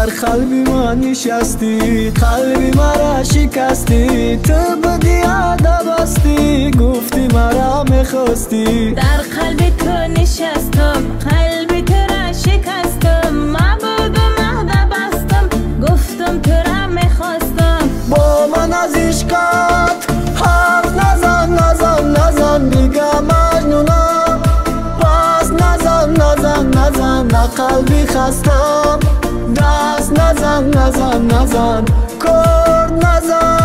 قلبی ما نشستی، قلبی مرا شکستی، تو بودی عده بستی، گفتی مرا میخواستی. در قلب تو نشستم، قلب تو را شکستم، معبود و مهده بستم، گفتم تو را میخواستم. با من از عشقت حرف نزن نزن نزن دیگه مجنونم، پس نزن نزن نزن نه قلبی خستم، دست نزن نزن نزن کرد نزن.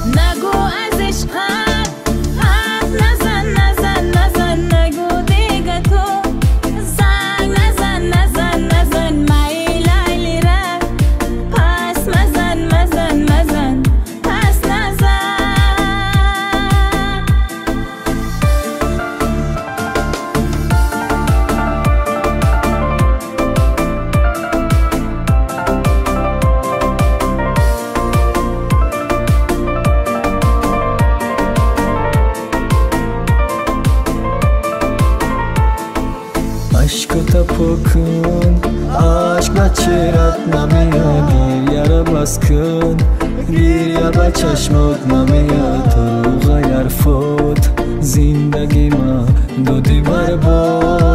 نگو از عشقت حرف نزن نزن نزن، نگو دیگه تو زنگ نزن نزن نزن، مای لیلی را پس مزن مزن مزن پس نزن. عشقت پاکن، عشق به چهرت نمیاد، گریه را بس کن، گریه به چشمات نمیاد، دروغ حرفات زندگی ما دادی برباد.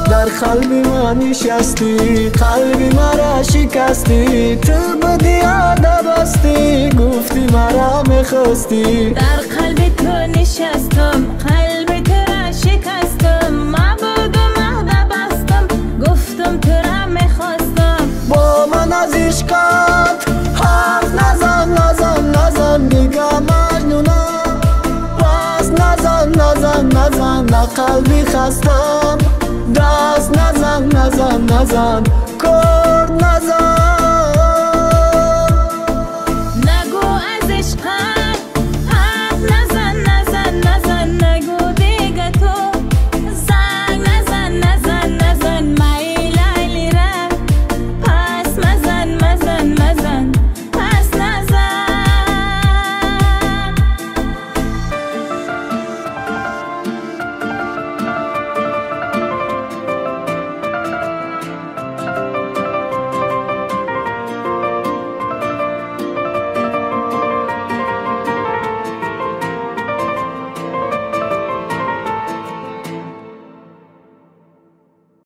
در قلبی ما نشستی، قلبی مرا شکستی، تو بودی عده بستی، گفتی مرا میخواستی. در قلب تو نشستم، قلب تو را شکستم، معبود و مهده بستم، گفتم تو را میخواستم. با من از عشقت حرف نزن نزن نزن دیگه مجنونم، پس نزن نزن نزن نه قلبی خستم، دست نزن نزن نزن کرد نزن.